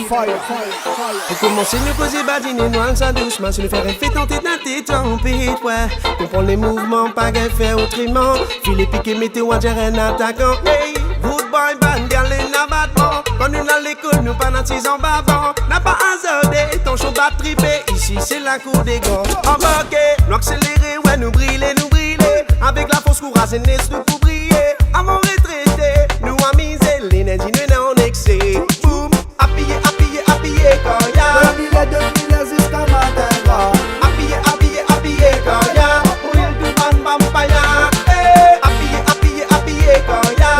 Pour commencer, nous poser badiner, noir, ça doucement. Si nous faire effet, tenter d'un tempête, ouais. Comprendre les mouvements, pas qu'elle fait autrement. Filer piquer, météo, on dirait un attaquant. Hey, good boy, band, girl, in abattement. Quand nous dans l'école, nous pas dans 6 ans bavant. N'a pas hasardé, ton show bat trippé. Ici, c'est la cour des gants. Embarqué, nous accélérer, ouais, nous briller, nous briller. Avec la force courage, c'est n'est pour briller. Avant retraité, nous amuser, l'énergie, nous en excès. Boum, appuyé, appuyé, appuyé, quand y'a. 2000 jusqu'à matin. Appuyé, appuyé, appuyé, quand y'a. Pour il tout ban, bam, paya. Appuyé, appuyé, appuyé, quand y'a.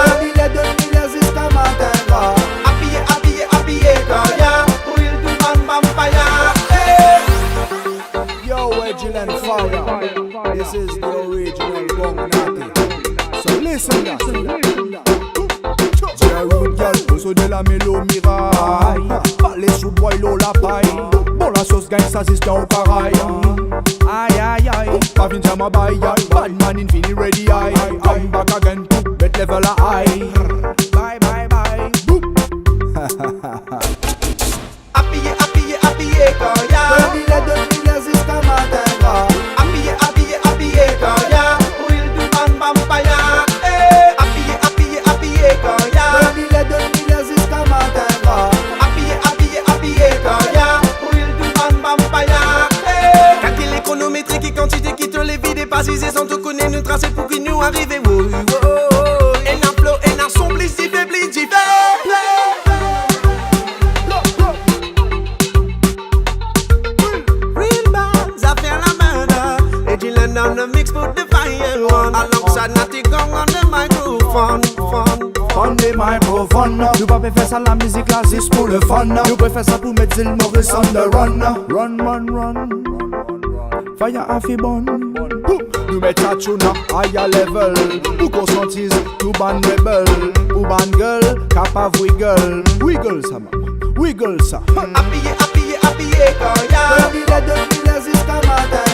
2000 jusqu'à matin. Appuyé, appuyé, appuyé, quand y'a. Pour il tout ban, bam, paya. Yo, Edgil and Fire. This is the original Gong Natty. So listen that. Jerry girl, poso de la mélo miraille. Parler sous bois, la paille. Bon la sauce gagne sa sister au caraï. Aïe aïe aïe. Pas vin jam a baille. Bad man infini ready aïe. Come back again to bet level a high. Bye bye bye. Boop. Appuyé, appuyé, appuyé, quand y'a. 2000 jusqu'à matin. Appuyé, appuyé, appuyé, quand y'a. Pour il tout ban, bam, paya. Appuyé, appuyé, appuyé, quand y'a. 2000 jusqu'à matin. Appuyé, appuyé, appuyé, quand y'a. Pour il tout ban, bam, paya. Calcule l'économétrie qui quantité qui te les vide et pas si sans te connaître, nous tracer pour qu'il nous arrive. Et n'a flow, et n'a son blissif et blissif. Real bands a faire la murder. Et Dylan on the mix put the fire on. Alongside Natty Gong on the microphone. On the microphone. Nous pas faire ça la musique là, c'est pour le fun. Nous préférons ça pour mettre Zil Morris on the run. Run, run, run. Fire a fi bon. Nous mettons ça tune à higher level. Pour qu'on sentisse tout ban rebel. Pour ban girl, capable wiggle. Wiggle ça man, wiggle ça. Appuyé, appuyé, appuyé, quand y'a. 2000 jusqu'à matin.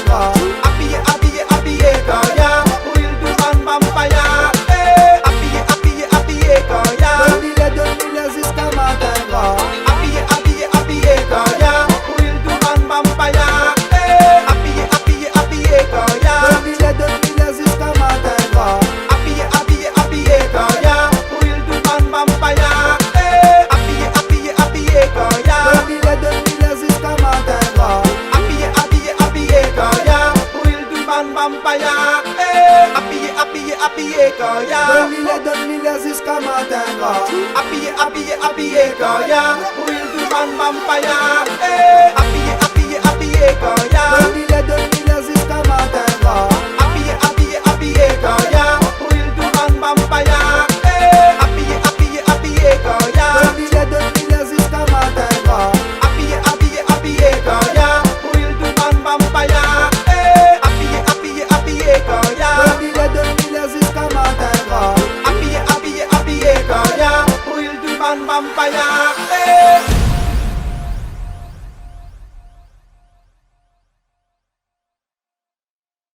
Appuyé, appuyé, appuyé, quand y'a. Pour il tout ban, bam, paya. Appuyé, appuyé, appuyé, quand y'a. 2000 jusqu'à matin. Appuyé, appuyé, appuyé, quand y'a. Pour il tout ban, bam, paya. Appuyé, appuyé, appuyé, quand y'a. 2000 jusqu'à matin. Appuyé, appuyé, appuyé, quand y'a. Pour il tout ban, bam, paya. Appuyé, appuyé, appuyé, quand y'a. 2000 jusqu'à matin. Appuyé, appuyé, appuyé, quand y'a. Pour il tout ban, bam, paya. Appuyé, appuyé, appuyé, quand y'a. 2000 jusqu'à matin. Appuyé, appuyé, appuyé, quand y'a. Pour il tout ban, bam, paya.